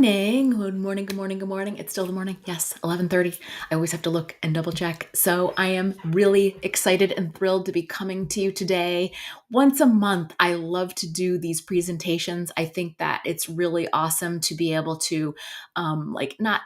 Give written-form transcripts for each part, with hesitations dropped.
morning. Good morning. Good morning. Good morning. It's still the morning. Yes, 11:30. I always have to look and double check. So I am really excited and thrilled to be coming to you today. Once a month, I love to do these presentations. I think that it's really awesome to be able to not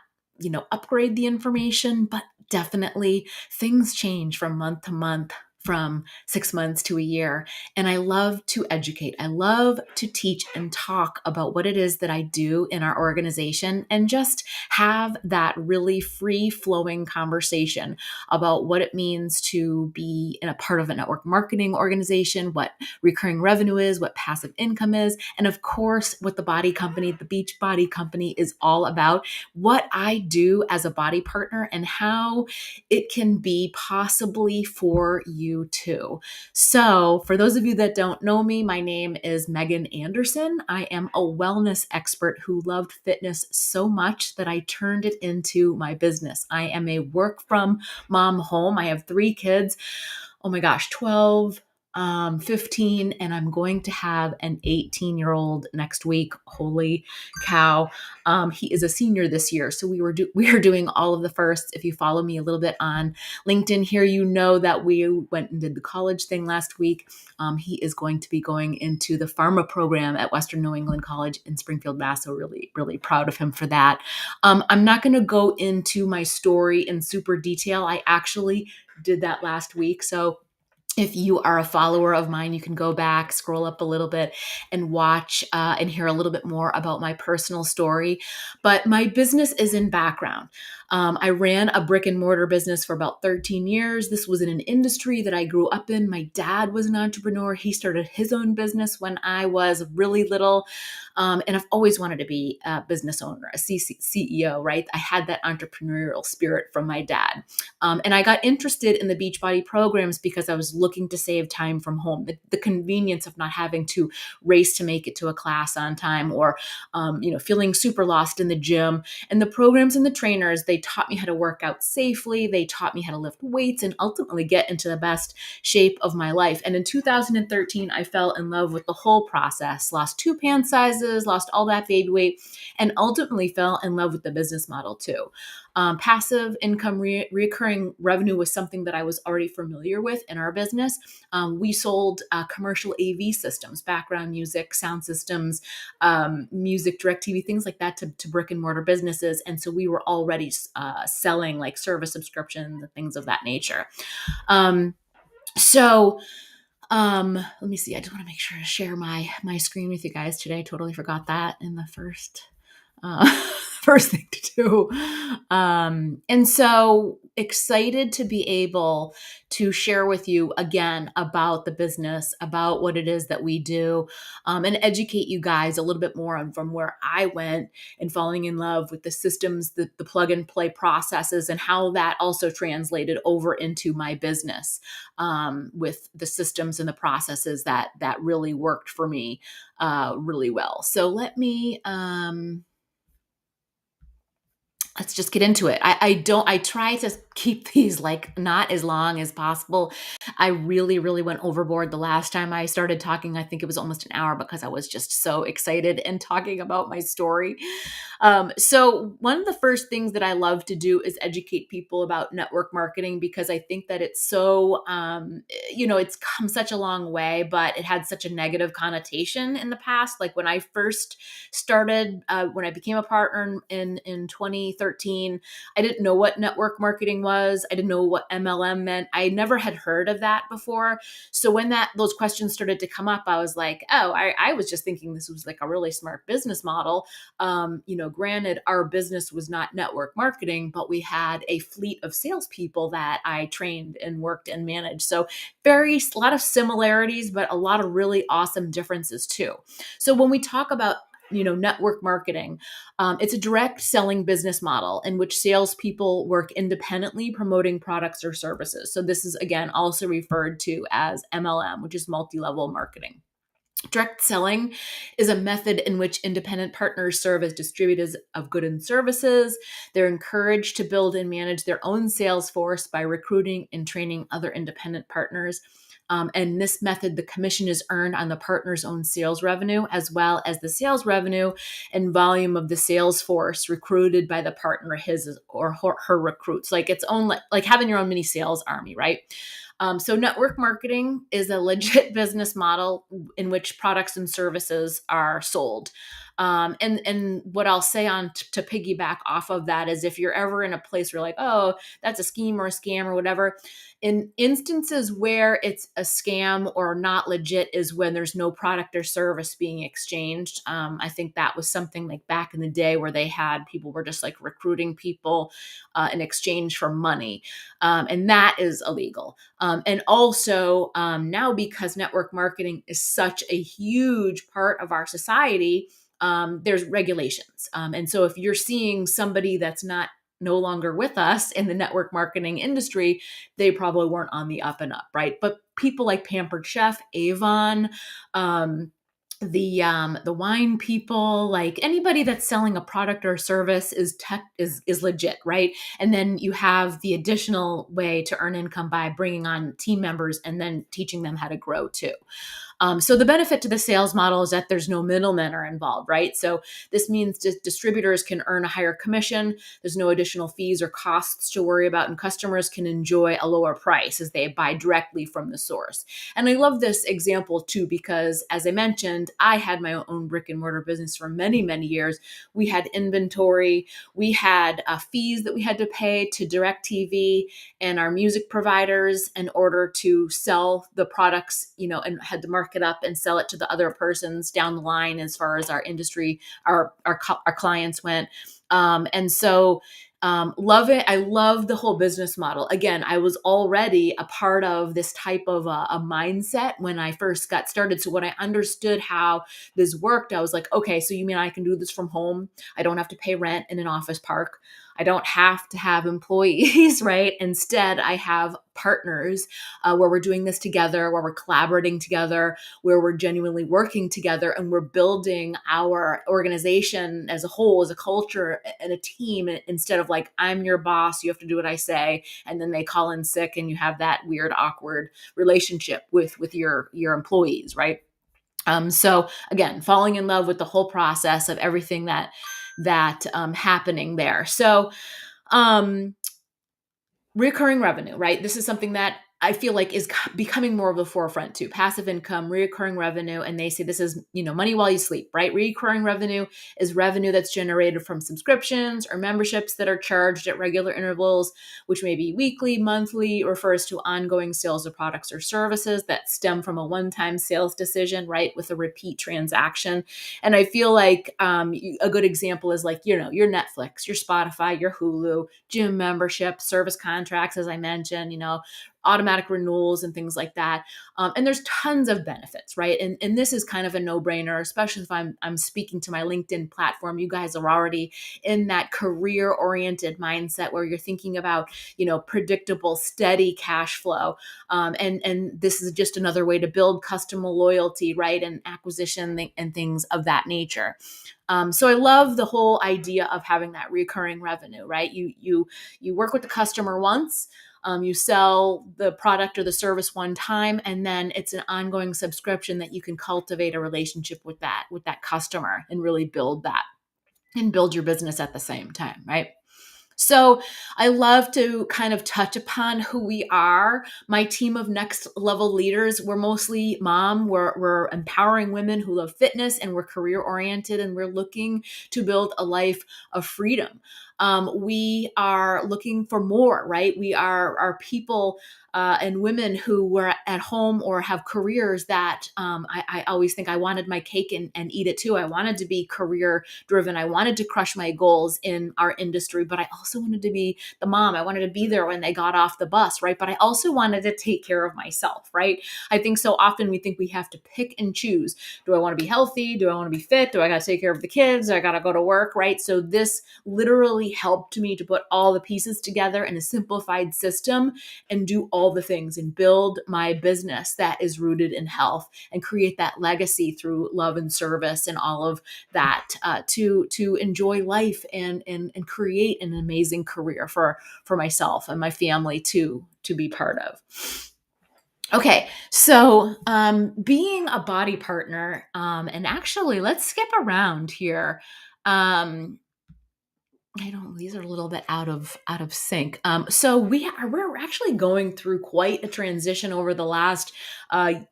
upgrade the information, but definitely things change from month to month, from 6 months to a year. And I love to educate. I love to teach and talk about what it is that I do in our organization and just have that really free flowing conversation about what it means to be in a part of a network marketing organization, what recurring revenue is, what passive income is, and of course, what the BODi company, the Beachbody company, is all about, what I do as a BODi partner, and how it can be possibly for you too. So, for those of you that don't know me, my name is Megan Anderson. I am a wellness expert who loved fitness so much that I turned it into my business. I am a work from mom home. I have 3 kids. Oh my gosh, 12, 15, and I'm going to have an 18-year-old next week. Holy cow. He is a senior this year. So we are doing all of the firsts. If you follow me a little bit on LinkedIn here, you know that we went and did the college thing last week. He is going to be going into the pharma program at Western New England College in Springfield, Mass. So really, really proud of him for that. I'm not going to go into my story in super detail. I actually did that last week. So if you are a follower of mine, you can go back, scroll up a little bit, and watch and hear a little bit more about my personal story. But my business is in background. I ran a brick and mortar business for about 13 years. This was in an industry that I grew up in. My dad was an entrepreneur. He started his own business when I was really little. And I've always wanted to be a business owner, a CEO, right? I had that entrepreneurial spirit from my dad. And I got interested in the Beachbody programs because I was looking to save time from home, the convenience of not having to race to make it to a class on time, or feeling super lost in the gym. And the programs and the trainers, they taught me how to work out safely. They taught me how to lift weights and ultimately get into the best shape of my life. And in 2013, I fell in love with the whole process, lost 2 pant sizes, lost all that baby weight, and ultimately fell in love with the business model too. Passive income, recurring revenue was something that I was already familiar with in our business. We sold commercial AV systems, background music, sound systems, music, direct TV, things like that to brick and mortar businesses. And so we were already selling like service subscriptions and things of that nature. So let me see. I just want to make sure to share my screen with you guys today. I totally forgot that in the uh, first thing to do. And so excited to be able to share with you again about the business, about what it is that we do, and educate you guys a little bit more on from where I went and falling in love with the systems, the plug and play processes, and how that also translated over into my business, with the systems and the processes that really worked for me really well. So let's just get into it. I try to keep these like not as long as possible. I really, really went overboard the last time I started talking. I think it was almost an hour because I was just so excited and talking about my story. So one of the first things that I love to do is educate people about network marketing, because I think that it's so, it's come such a long way, but it had such a negative connotation in the past. Like when I first started, when I became a partner in 2013, I didn't know what network marketing was. I didn't know what MLM meant. I never had heard of that before. So when those questions started to come up, I was like, oh, I was just thinking this was like a really smart business model. Granted, our business was not network marketing, but we had a fleet of salespeople that I trained and worked and managed. So a lot of similarities, but a lot of really awesome differences too. So when we talk about network marketing, it's a direct selling business model in which salespeople work independently promoting products or services. So this is again also referred to as MLM, which is multi-level marketing. Direct selling is a method in which independent partners serve as distributors of goods and services. They're encouraged to build and manage their own sales force by recruiting and training other independent partners. And this method, the commission is earned on the partner's own sales revenue, as well as the sales revenue and volume of the sales force recruited by the partner, his or her recruits. Like its own, like having your own mini sales army, right? So network marketing is a legit business model in which products and services are sold. And what I'll say on to piggyback off of that is if you're ever in a place where you're like, oh, that's a scheme or a scam or whatever, in instances where it's a scam or not legit is when there's no product or service being exchanged. I think that was something like back in the day where they had people were just like recruiting people in exchange for money. And that is illegal. And also now, because network marketing is such a huge part of our society, there's regulations. And so if you're seeing somebody that's not no longer with us in the network marketing industry, they probably weren't on the up and up, right? But people like Pampered Chef, Avon, the wine people, like anybody that's selling a product or a service is legit, right? And then you have the additional way to earn income by bringing on team members and then teaching them how to grow too. So the benefit to the sales model is that there's no middlemen are involved, right? So this means distributors can earn a higher commission. There's no additional fees or costs to worry about, and customers can enjoy a lower price as they buy directly from the source. And I love this example too, because as I mentioned, I had my own brick and mortar business for many, many years. We had inventory, we had fees that we had to pay to DirecTV and our music providers in order to sell the products, and had to mark it up and sell it to the other persons down the line as far as our industry, our clients went. And so love it. I love the whole business model. Again, I was already a part of this type of a mindset when I first got started. So when I understood how this worked, I was like, okay, so you mean I can do this from home? I don't have to pay rent in an office park. I don't have to have employees, right? Instead, I have partners where we're doing this together, where we're collaborating together, where we're genuinely working together, and we're building our organization as a whole, as a culture and a team, instead of like, I'm your boss, you have to do what I say, and then they call in sick and you have that weird, awkward relationship with your employees, right? So again, falling in love with the whole process of everything that happening there. So um, recurring revenue, right? This is something that I feel like is becoming more of the forefront too. Passive income, recurring revenue, and they say this is, money while you sleep, right? Recurring revenue is revenue that's generated from subscriptions or memberships that are charged at regular intervals, which may be weekly, monthly, refers to ongoing sales of products or services that stem from a one-time sales decision, right? With a repeat transaction. And I feel like a good example is like, your Netflix, your Spotify, your Hulu, gym membership, service contracts, as I mentioned, automatic renewals and things like that. And there's tons of benefits, right? And this is kind of a no-brainer, especially if I'm speaking to my LinkedIn platform. You guys are already in that career-oriented mindset where you're thinking about, predictable, steady cash flow. And this is just another way to build customer loyalty, right? And acquisition and things of that nature. So I love the whole idea of having that recurring revenue, right? You work with the customer once, you sell the product or the service one time, and then it's an ongoing subscription that you can cultivate a relationship with that customer and really build that and build your business at the same time, right? So I love to kind of touch upon who we are. My team of next level leaders, we're mostly mom. We're empowering women who love fitness, and we're career oriented, and we're looking to build a life of freedom. We are looking for more, right? We are people and women who were at home or have careers that I always think I wanted my cake and eat it too. I wanted to be career driven. I wanted to crush my goals in our industry, but I also wanted to be the mom. I wanted to be there when they got off the bus, right? But I also wanted to take care of myself, right? I think so often we think we have to pick and choose. Do I want to be healthy? Do I want to be fit? Do I got to take care of the kids? I got to go to work, right? So this literally helped me to put all the pieces together in a simplified system and do all the things and build my business that is rooted in health and create that legacy through love and service and all of that to enjoy life and create an amazing career for myself and my family to be part of. Okay, so being a body partner, and actually, let's skip around here. Um, I don't. These are a little bit out of sync. So we're actually going through quite a transition over the last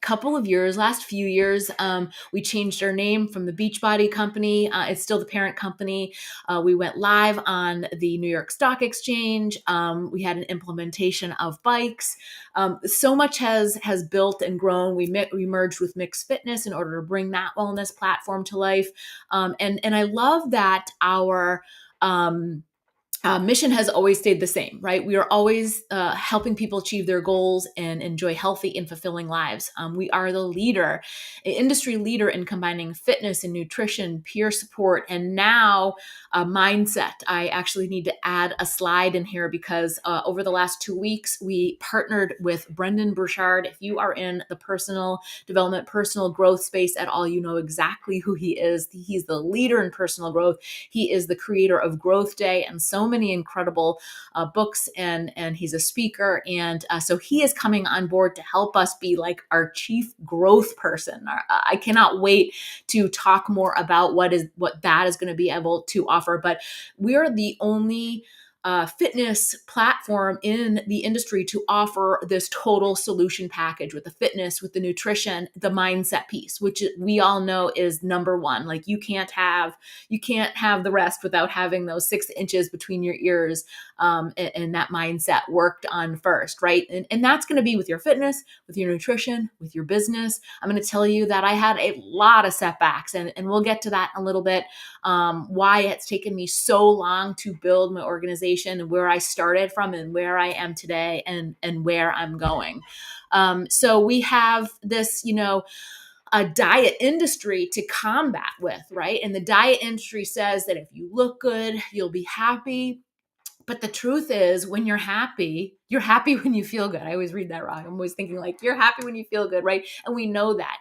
couple of years, last few years. We changed our name from the Beachbody Company. It's still the parent company. We went live on the New York Stock Exchange. We had an implementation of bikes. So much has built and grown. We merged with Mixed Fitness in order to bring that wellness platform to life. And I love that our mission has always stayed the same, right? We are always helping people achieve their goals and enjoy healthy and fulfilling lives. We are the leader, industry leader in combining fitness and nutrition, peer support, and now mindset. I actually need to add a slide in here because over the last 2 weeks, we partnered with Brendan Burchard. If you are in the personal development, personal growth space at all, you know exactly who he is. He's the leader in personal growth. He is the creator of Growth Day and so many incredible books, and he's a speaker. And so he is coming on board to help us be like our chief growth person. I cannot wait to talk more about what that is going to be able to offer. But we're the only fitness platform in the industry to offer this total solution package with the fitness, with the nutrition, the mindset piece, which we all know is number one. Like you can't have the rest without having those 6 inches between your ears, and that mindset worked on first, right? And that's going to be with your fitness, with your nutrition, with your business. I'm going to tell you that I had a lot of setbacks, and we'll get to that in a little bit. Why it's taken me so long to build my organization and where I started from and where I am today and where I'm going. So we have this, a diet industry to combat with, right? And the diet industry says that if you look good, you'll be happy. But the truth is, when you're happy when you feel good. I always read that wrong. I'm always thinking like you're happy when you feel good, right? And we know that,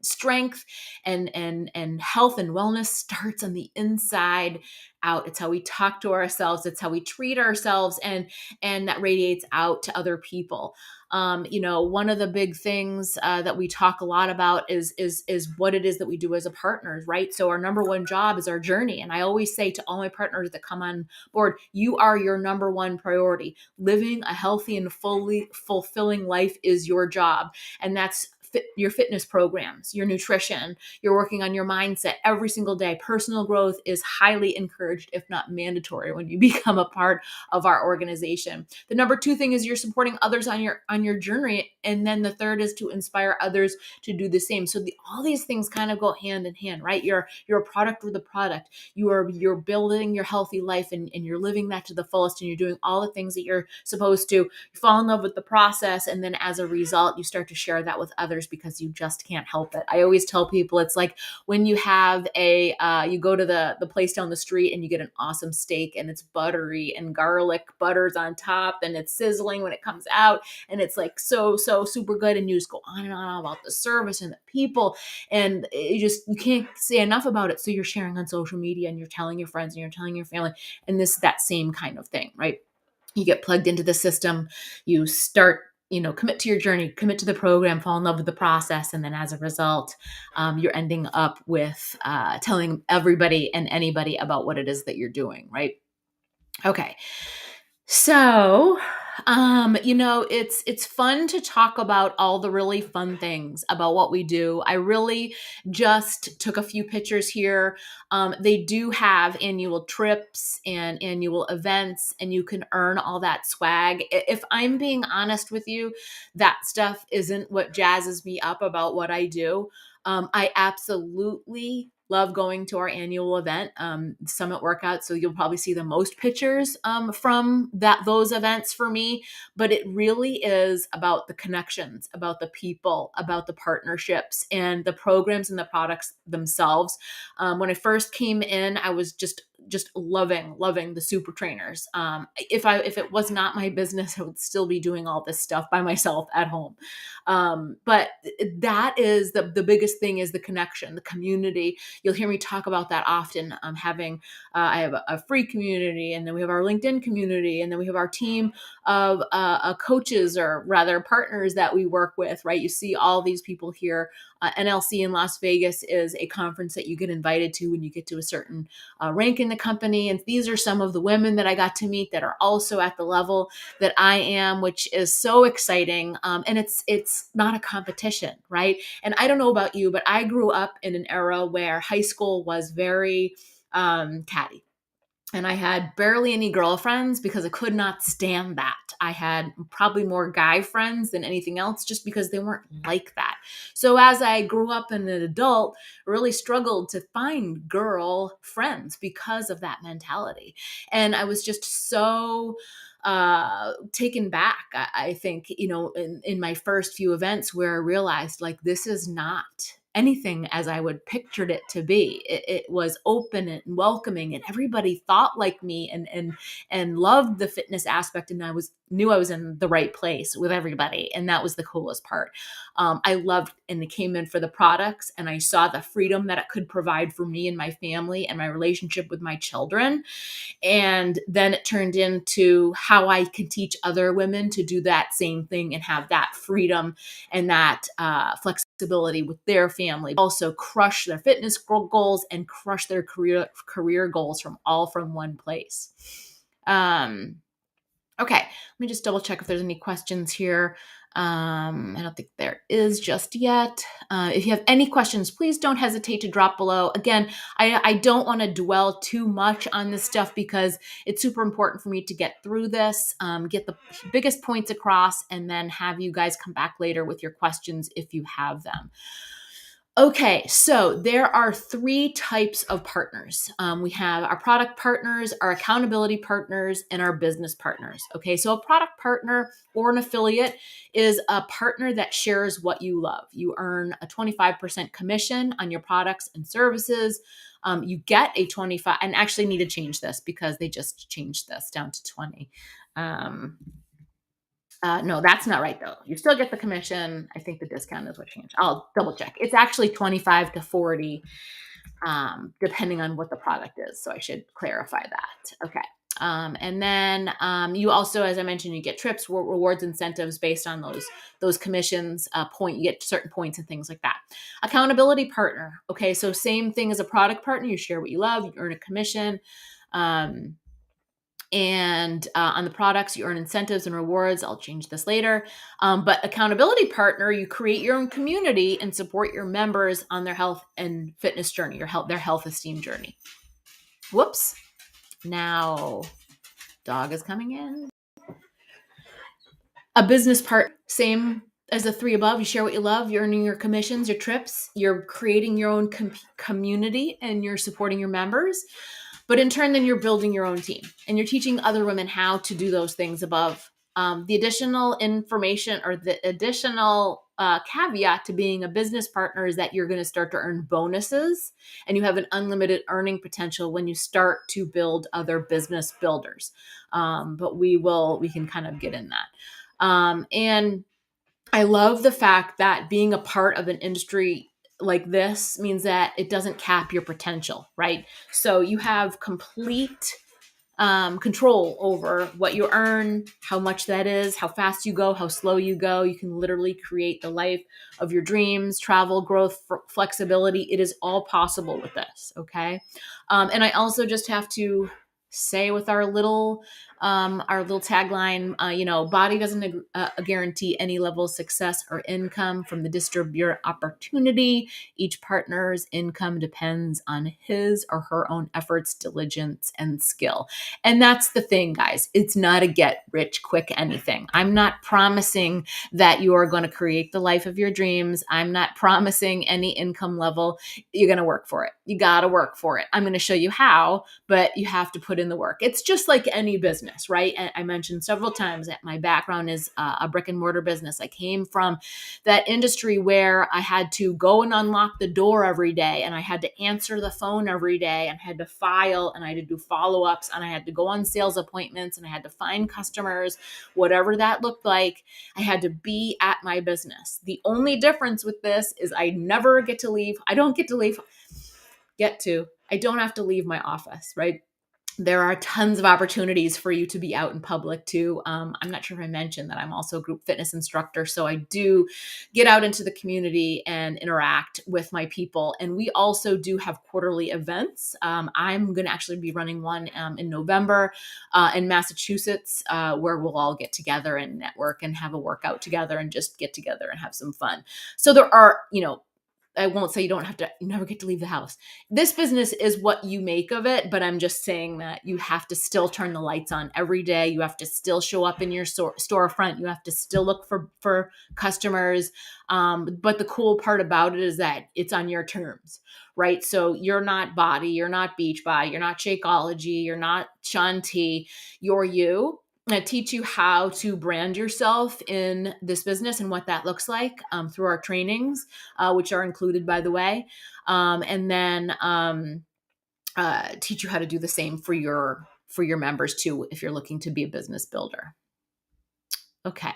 strength and health and wellness starts on the inside out. It's how we talk to ourselves. It's how we treat ourselves, and that radiates out to other people. One of the big things that we talk a lot about is what it is that we do as a partners, right? So our number one job is our journey, and I always say to all my partners that come on board, you are your number one priority. Living a healthy and fully fulfilling life is your job, and that's your fitness programs, your nutrition, you're working on your mindset every single day. Personal growth is highly encouraged, if not mandatory, when you become a part of our organization. The number two thing is you're supporting others on your journey, and then the third is to inspire others to do the same. So all these things kind of go hand in hand, right? You're a product with a product. You're building your healthy life, and you're living that to the fullest, and you're doing all the things that you're supposed to. You fall in love with the process, and then as a result, you start to share that with others because you just can't help it. I always tell people it's like when you have you go to the place down the street and you get an awesome steak, and it's buttery and garlic butters on top, and it's sizzling when it comes out, and it's like so super good, and you just go on and on about the service and the people, and you can't say enough about it. So you're sharing on social media, and you're telling your friends, and you're telling your family, and that same kind of thing, right? You get plugged into the system, you start, commit to your journey, commit to the program, fall in love with the process, and then as a result, you're ending up with telling everybody and anybody about what it is that you're doing, right? Okay. So, it's fun to talk about all the really fun things about what we do. I really just took a few pictures here. They do have annual trips and annual events, and you can earn all that swag. If I'm being honest with you, that stuff isn't what jazzes me up about what I do. I absolutely love going to our annual event, Summit Workout. So you'll probably see the most pictures from those events for me. But it really is about the connections, about the people, about the partnerships, and the programs and the products themselves. When I first came in, I was just just loving the super trainers. If it was not my business, I would still be doing all this stuff by myself at home. But that is the biggest thing, is the connection, the community. You'll hear me talk about that often. I have a free community, and then we have our LinkedIn community, and then we have our team of coaches, or rather partners, that we work with, right? You see all these people here. NLC in Las Vegas is a conference that you get invited to when you get to a certain rank in the company. And these are some of the women that I got to meet that are also at the level that I am, which is so exciting. And it's not a competition, right? And I don't know about you, but I grew up in an era where high school was very catty. And I had barely any girlfriends because I could not stand that. I had probably more guy friends than anything else, just because they weren't like that. So as I grew up and an adult, I really struggled to find girl friends because of that mentality. And I was just so taken back, I think, in my first few events, where I realized, like, this is not anything as I would pictured it to be. It was open and welcoming, and everybody thought like me, and loved the fitness aspect. And knew I was in the right place with everybody, and that was the coolest part. I loved, and it came in for the products, and I saw the freedom that it could provide for me and my family and my relationship with my children. And then it turned into how I can teach other women to do that same thing and have that freedom and that flexibility with their family. Also crush their fitness goals and crush their career goals from one place. Okay, let me just double check if there's any questions here. I don't think there is just yet. If you have any questions, please don't hesitate to drop below. Again, I don't want to dwell too much on this stuff, because it's super important for me to get through this, get the biggest points across, and then have you guys come back later with your questions if you have them. Okay, so there are 3 types of partners. We have our product partners, our accountability partners, and our business partners. Okay, so a product partner or an affiliate is a partner that shares what you love. You earn a 25% commission on your products and services. You get a 25, and actually need to change this because they just changed this down to 20. No, that's not right though. You still get the commission. I think the discount is what changed. I'll double check. It's actually 25 to 40, depending on what the product is. So I should clarify that. Okay. And then you also, as I mentioned, you get trips, rewards, incentives based on those commissions. You get certain points and things like that. Accountability partner. Okay, so same thing as a product partner. You share what you love. You earn a commission. And on the products, you earn incentives and rewards. I'll change this later. But accountability partner, you create your own community and support your members on their health and fitness journey, their health esteem journey. Whoops. Now, dog is coming in. A business part, same as the 3 above. You share what you love. You're earning your commissions, your trips. You're creating your own community, and you're supporting your members. But in turn, then you're building your own team, and you're teaching other women how to do those things above. The additional information, or the additional caveat to being a business partner, is that you're going to start to earn bonuses, and you have an unlimited earning potential when you start to build other business builders. But we can kind of get in that. And I love the fact that being a part of an industry like this means that it doesn't cap your potential, right? So you have complete control over what you earn, how much that is, how fast you go, how slow you go. You can literally create the life of your dreams, travel, growth, flexibility. It is all possible with this, okay? And I also just have to say, with our little tagline, BODi doesn't guarantee any level of success or income from the distributor opportunity. Each partner's income depends on his or her own efforts, diligence, and skill. And that's the thing, guys. It's not a get rich quick anything. I'm not promising that you are going to create the life of your dreams. I'm not promising any income level. You're going to work for it. You got to work for it. I'm going to show you how, but you have to put in the work. It's just like any business, right? And I mentioned several times that my background is a brick and mortar business. I came from that industry where I had to go and unlock the door every day, and I had to answer the phone every day, and I had to file, and I had to do follow-ups, and I had to go on sales appointments, and I had to find customers, whatever that looked like. I had to be at my business. The only difference with this is I never get to leave. I don't get to leave. I don't have to leave my office, right? There are tons of opportunities for you to be out in public too. I'm not sure if I mentioned that I'm also a group fitness instructor. So I do get out into the community and interact with my people. And we also do have quarterly events. I'm going to actually be running one in November in Massachusetts, where we'll all get together and network and have a workout together and just get together and have some fun. So there are, I won't say you never get to leave the house. This business is what you make of it, but I'm just saying that you have to still turn the lights on every day. You have to still show up in your storefront. You have to still look for customers. But the cool part about it is that it's on your terms, right? So you're not BODi, you're not Beachbody, you're not Shakeology, you're not Shanti, you're you. I teach you how to brand yourself in this business and what that looks like through our trainings, which are included, by the way. And then teach you how to do the same for your members too, if you're looking to be a business builder. Okay.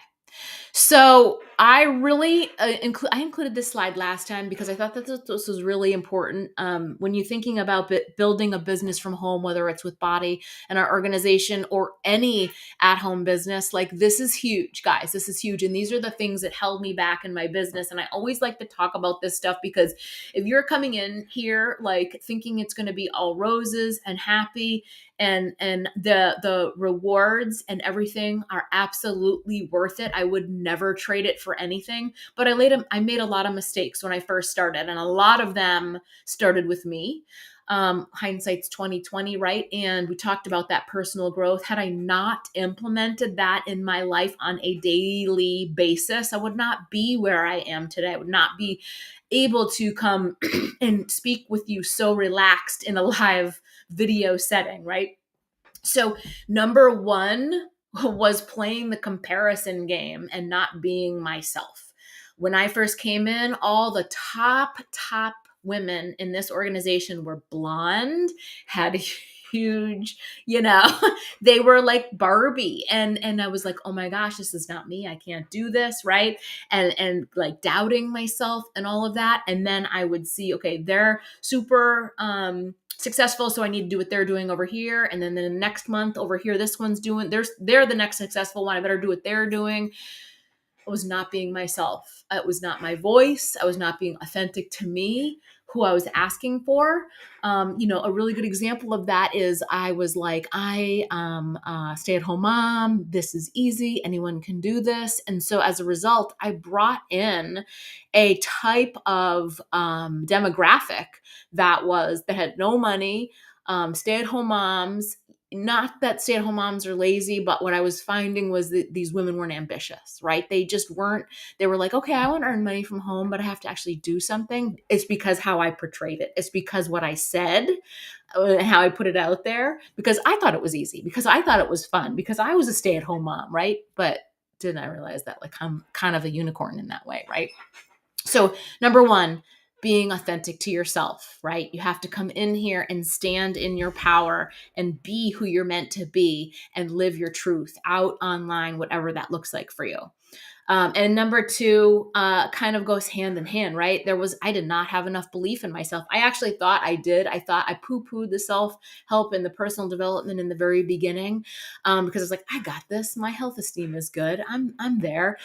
So I really I included this slide last time because I thought that this was really important. When you're thinking about building a business from home, whether it's with BODi and our organization or any at-home business, like this is huge, guys. This is huge. And these are the things that held me back in my business. And I always like to talk about this stuff because if you're coming in here like thinking it's going to be all roses and happy and the rewards and everything are absolutely worth it, I would never trade it for anything. But I made a lot of mistakes when I first started, and a lot of them started with me. Hindsight's 2020, right? And we talked about that personal growth. Had I not implemented that in my life on a daily basis, I would not be where I am today. I would not be able to come and speak with you so relaxed in a live video setting, right? So number one was playing the comparison game and not being myself. When I first came in, all the top women in this organization were blonde, had huge, they were like Barbie. And I was like, oh my gosh, this is not me. I can't do this, right? And like doubting myself and all of that. And then I would see, okay, they're super successful, so I need to do what they're doing over here. And then the next month over here, this one's doing, they're the next successful one. I better do what they're doing. I was not being myself. It was not my voice. I was not being authentic to me, who I was asking for. A really good example of that is I was like, I am a stay-at-home mom. This is easy. Anyone can do this. And so as a result, I brought in a type of demographic that had no money, stay-at-home moms. Not that stay-at-home moms are lazy, but what I was finding was that these women weren't ambitious, right? They just weren't. They were like, okay, I want to earn money from home, but I have to actually do something. It's because how I portrayed it. It's because what I said, how I put it out there, because I thought it was easy, because I thought it was fun, because I was a stay-at-home mom, right? But didn't I realize that like I'm kind of a unicorn in that way, right? So number one, being authentic to yourself, right? You have to come in here and stand in your power and be who you're meant to be and live your truth out online, whatever that looks like for you. And number two, kind of goes hand in hand, right? I did not have enough belief in myself. I actually thought I did. I thought I poo-pooed the self-help and the personal development in the very beginning, because I was like, I got this. My health esteem is good. I'm there.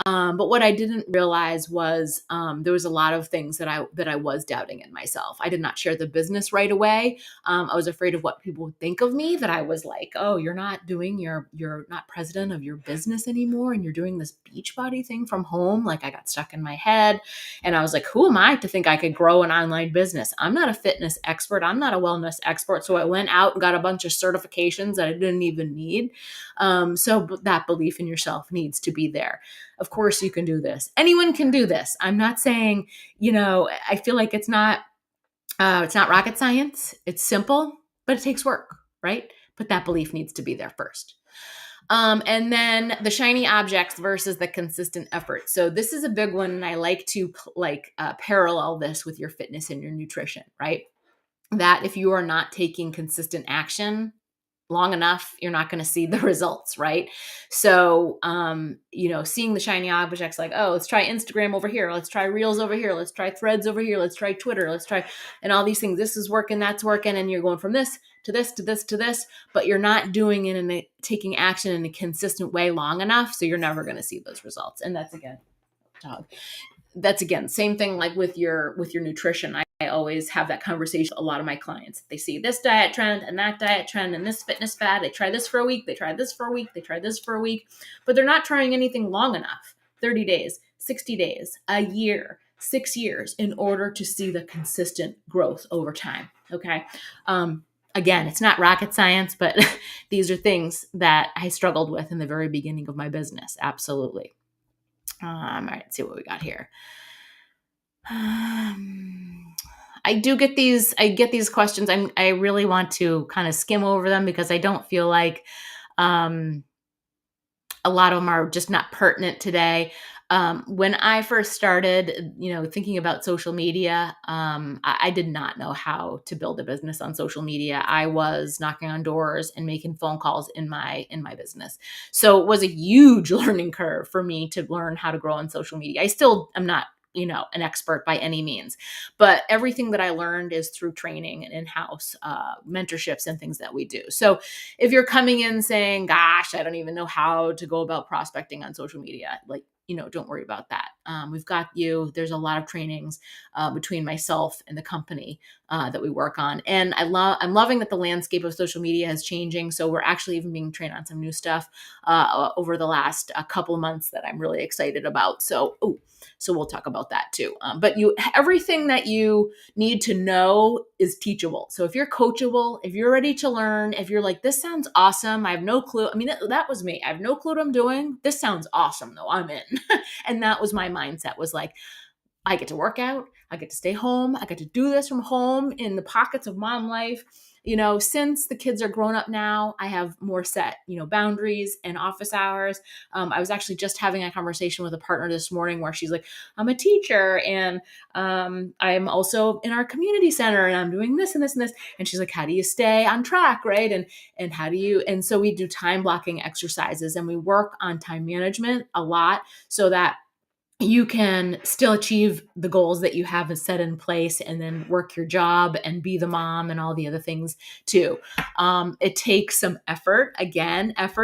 But what I didn't realize was there was a lot of things that I was doubting in myself. I did not share the business right away. I was afraid of what people would think of me. That I was like, oh, you're not president of your business anymore, and you're doing this Beachbody thing from home. Like I got stuck in my head, and I was like, who am I to think I could grow an online business? I'm not a fitness expert. I'm not a wellness expert. So I went out and got a bunch of certifications that I didn't even need. So that belief in yourself needs to be there. Of course you can do this. Anyone can do this. I'm not saying, I feel like it's not rocket science. It's simple, but it takes work, right? but that belief needs to be there first. And then the shiny objects versus the consistent effort. So this is a big one, and I like to parallel this with your fitness and your nutrition, right? That if you are not taking consistent action long enough, you're not going to see the results, right? So, seeing the shiny objects like, oh, let's try Instagram over here. Let's try Reels over here. Let's try Threads over here. Let's try Twitter. Let's try, and all these things. This is working, that's working. And you're going from this to this to this to this, but you're not doing it and taking action in a consistent way long enough. So you're never going to see those results. And that's again, dog. That's again, same thing like with your nutrition. I always have that conversation with a lot of my clients. They see this diet trend and that diet trend and this fitness fad. They try this for a week. They try this for a week. They try this for a week, but they're not trying anything long enough. 30 days, 60 days, a year, 6 years in order to see the consistent growth over time. Okay. Again, it's not rocket science, but these are things that I struggled with in the very beginning of my business. Absolutely. All right, let's see what we got here. I get these questions. I really want to kind of skim over them because I don't feel like a lot of them are just not pertinent today. When I first started, thinking about social media, I did not know how to build a business on social media. I was knocking on doors and making phone calls in my business. So it was a huge learning curve for me to learn how to grow on social media. I still am not, an expert by any means, but everything that I learned is through training and in-house mentorships and things that we do. So if you're coming in saying, gosh, I don't even know how to go about prospecting on social media, don't worry about that. We've got you. There's a lot of trainings between myself and the company that we work on. And I'm loving that the landscape of social media is changing. So we're actually even being trained on some new stuff over the last couple of months that I'm really excited about. So we'll talk about that too. But everything that you need to know is teachable. So if you're coachable, if you're ready to learn, if you're like, this sounds awesome, I have no clue. I mean, that was me. I have no clue what I'm doing. This sounds awesome though. I'm in. And that was my mindset, was like, I get to work out. I get to stay home. I get to do this from home in the pockets of mom life. Since the kids are grown up now, I have more set, boundaries and office hours. I was actually just having a conversation with a partner this morning where she's like, I'm a teacher and I'm also in our community center and I'm doing this and this and this. And she's like, how do you stay on track? Right. And how do you, and so we do time blocking exercises and we work on time management a lot so that you can still achieve the goals that you have set in place and then work your job and be the mom and all the other things too. It takes some effort,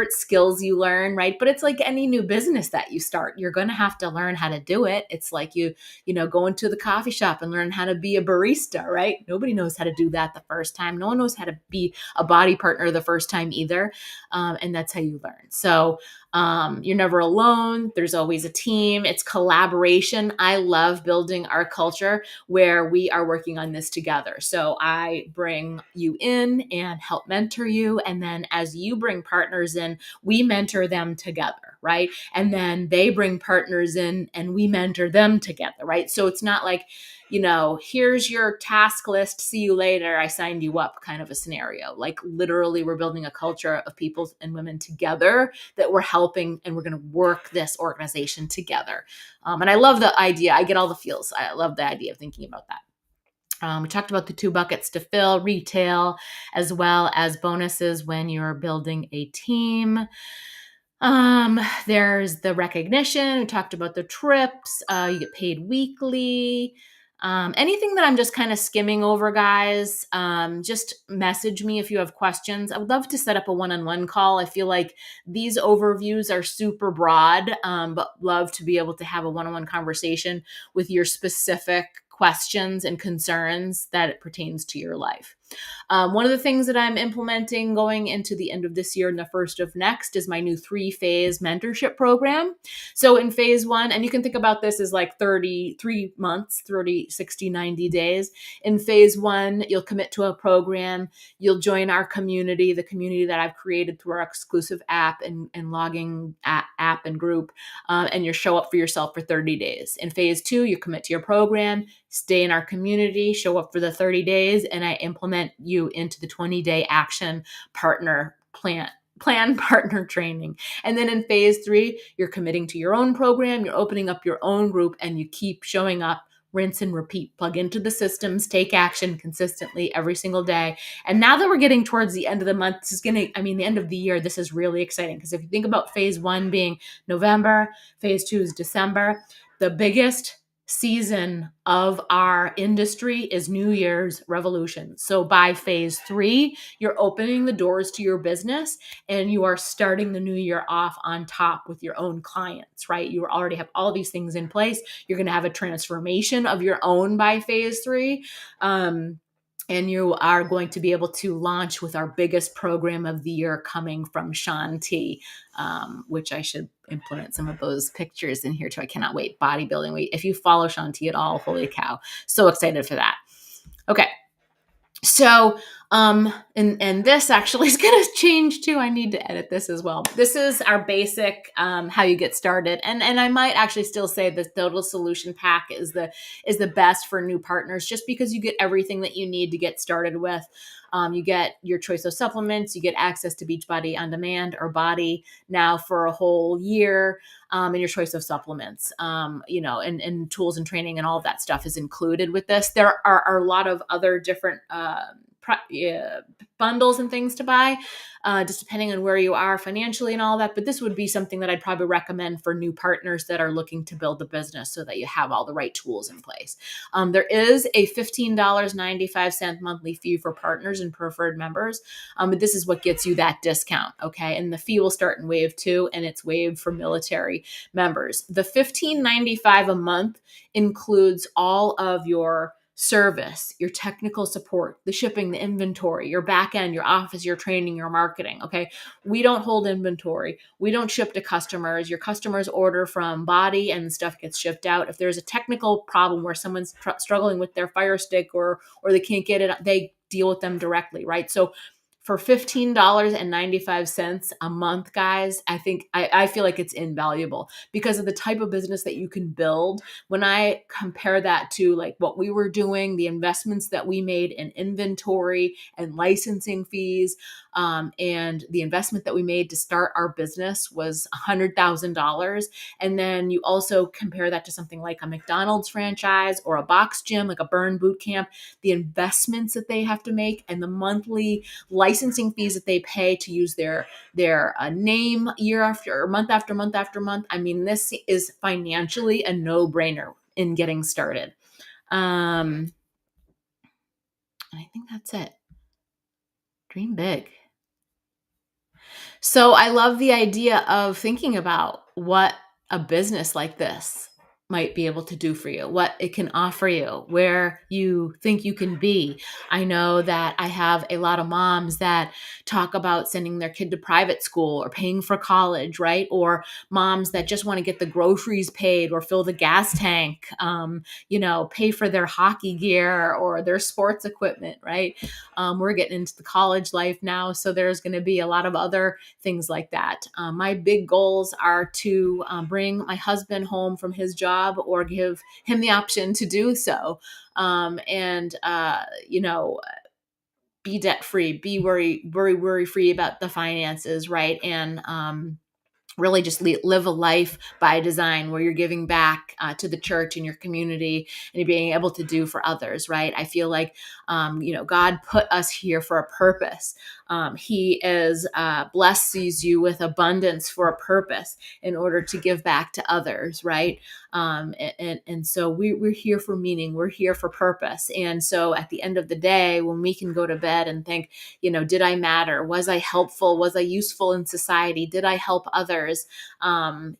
skills you learn, right? But it's like any new business that you start, you're going to have to learn how to do it. It's like you go into the coffee shop and learn how to be a barista, right? Nobody knows how to do that the first time. No one knows how to be a body partner the first time either. And that's how you learn. So you're never alone. There's always a team. It's collaboration. I love building our culture where we are working on this together. So I bring you in and help mentor you. And then as you bring partners in, we mentor them together, right? And then they bring partners in and we mentor them together, right? So it's not like, here's your task list, see you later, I signed you up kind of a scenario. Like literally we're building a culture of people and women together that we're helping and we're going to work this organization together. And I love the idea. I get all the feels. I love the idea of thinking about that. We talked about the 2 buckets to fill, retail, as well as bonuses when you're building a team. There's the recognition. We talked about the trips. You get paid weekly. Anything that I'm just kind of skimming over, guys, just message me if you have questions. I would love to set up a one-on-one call. I feel like these overviews are super broad, but love to be able to have a one-on-one conversation with your specific questions and concerns that it pertains to your life. One of the things that I'm implementing going into the end of this year and the first of next is my new 3-phase mentorship program. So in phase 1, and you can think about this as like 33 months, 30, 60, 90 days. In phase 1, you'll commit to a program. You'll join our community, the community that I've created through our exclusive app and logging app and group, and you show up for yourself for 30 days. In phase 2, you commit to your program, stay in our community, show up for the 30 days, and I implement implement you into the 20-day action partner plan partner training. And then in phase 3, you're committing to your own program, you're opening up your own group, and you keep showing up, rinse and repeat, plug into the systems, take action consistently every single day. And now that we're getting towards the end of the month, this is the end of the year, this is really exciting, because if you think about phase 1 being November, phase 2 is December, the biggest season of our industry is New Year's revolution. So by phase 3, you're opening the doors to your business and you are starting the new year off on top with your own clients, right? You already have all these things in place. You're going to have a transformation of your own by phase 3. And you are going to be able to launch with our biggest program of the year coming from Shanti, which I should implement some of those pictures in here too. I cannot wait. Bodybuilding. If you follow Shanti at all, holy cow. So excited for that. Okay. So, and this actually is going to change too. I need to edit this as well. This is our basic, how you get started. And I might actually still say the total solution pack is the best for new partners, just because you get everything that you need to get started with. You get your choice of supplements, you get access to Beachbody On Demand or BODi now for a whole year, and your choice of supplements, and tools and training and all of that stuff is included with this. There are a lot of other different bundles and things to buy, just depending on where you are financially and all that. But this would be something that I'd probably recommend for new partners that are looking to build the business, so that you have all the right tools in place. There is a $15.95 monthly fee for partners and preferred members. But this is what gets you that discount. Okay. And the fee will start in wave 2, and it's waived for military members. The $15.95 a month includes all of your service, your technical support, the shipping, the inventory, your back end, your office, your training, your marketing. Okay. We don't hold inventory. We don't ship to customers. Your customers order from BODi and the stuff gets shipped out. If there's a technical problem where someone's struggling with their Fire Stick or they can't get it, they deal with them directly. Right. So for $15.95 a month, guys, I feel like it's invaluable because of the type of business that you can build. When I compare that to like what we were doing, the investments that we made in inventory and licensing fees, and the investment that we made to start our business was $100,000. And then you also compare that to something like a McDonald's franchise or a box gym, like a Burn Boot Camp, the investments that they have to make and the monthly licensing fees that they pay to use their name year after month after month after month. I mean, this is financially a no-brainer in getting started. And I think that's it. Dream big. So I love the idea of thinking about what a business like this might be able to do for you, what it can offer you, where you think you can be. I know that I have a lot of moms that talk about sending their kid to private school or paying for college, right? Or moms that just want to get the groceries paid or fill the gas tank, pay for their hockey gear or their sports equipment, right? We're getting into the college life now, so there's going to be a lot of other things like that. My big goals are to bring my husband home from his job or give him the option to do so. Be debt free, be worry free about the finances, right? And really just live a life by design where you're giving back to the church and your community and you're being able to do for others, right? I feel like, God put us here for a purpose. He is blesses you with abundance for a purpose in order to give back to others, right? And so we're here for meaning. We're here for purpose. And so at the end of the day, when we can go to bed and think, did I matter? Was I helpful? Was I useful in society? Did I help others? And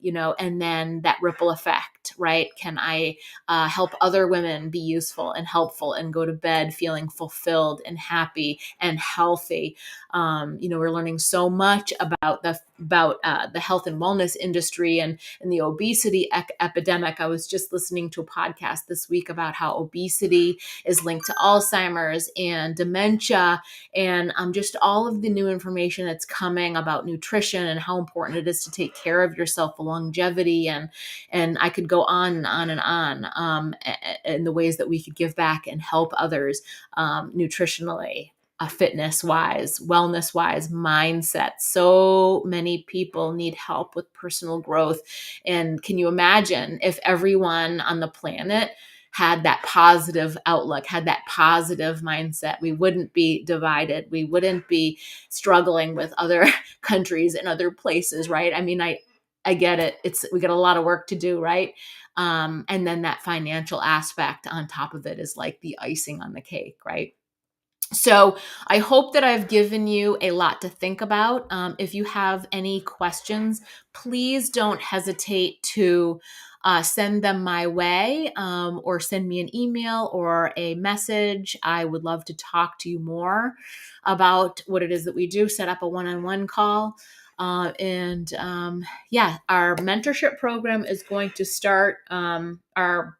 then that ripple effect, right? Can I help other women be useful and helpful and go to bed feeling fulfilled and happy and healthy? We're learning so much about the health and wellness industry and the obesity epidemic. I was just listening to a podcast this week about how obesity is linked to Alzheimer's and dementia, and just all of the new information that's coming about nutrition and how important it is to take care of yourself for longevity. And I could go on and on and on, in the ways that we could give back and help others, nutritionally, fitness wise, wellness wise, mindset. So many people need help with personal growth. And can you imagine if everyone on the planet had that positive outlook, had that positive mindset? We wouldn't be divided. We wouldn't be struggling with other countries and other places, right? I mean, I get it. We got a lot of work to do, right? And then that financial aspect on top of it is like the icing on the cake, right? So I hope that I've given you a lot to think about. If you have any questions, please don't hesitate to send them my way, or send me an email or a message. I would love to talk to you more about what it is that we do, set up a one-on-one call. Yeah, our mentorship program is going to start, our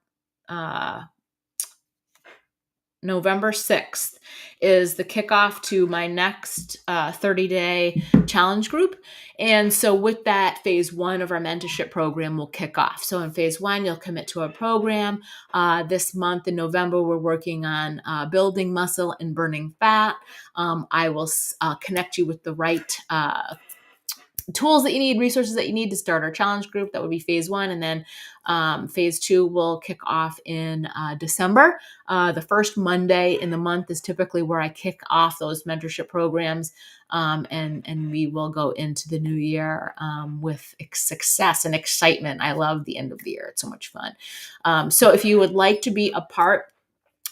November 6th is the kickoff to my next 30-day challenge group. And so with that, phase one of our mentorship program will kick off. So in phase one, you'll commit to a program. This month in November, we're working on building muscle and burning fat. I will connect you with the right tools that you need, resources that you need to start our challenge group. That would be phase one. And then phase two will kick off in December. The first Monday in the month is typically where I kick off those mentorship programs. And we will go into the new year with success and excitement. I love the end of the year. It's so much fun. So if you would like to be a part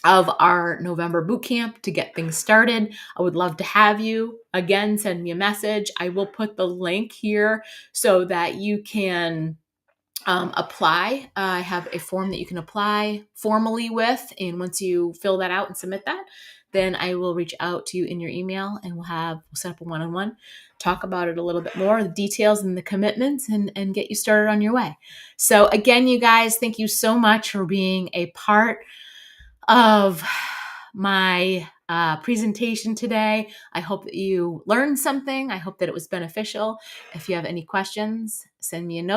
of our November boot camp to get things started, I would love to have you. Again, send me a message. I will put the link here so that you can apply. I have a form that you can apply formally with. And once you fill that out and submit that, then I will reach out to you in your email and we'll set up a one-on-one, talk about it a little bit more, the details and the commitments, and get you started on your way. So again, you guys, thank you so much for being a part of my presentation today. I hope that you learned something. I hope that it was beneficial. If you have any questions, send me a note.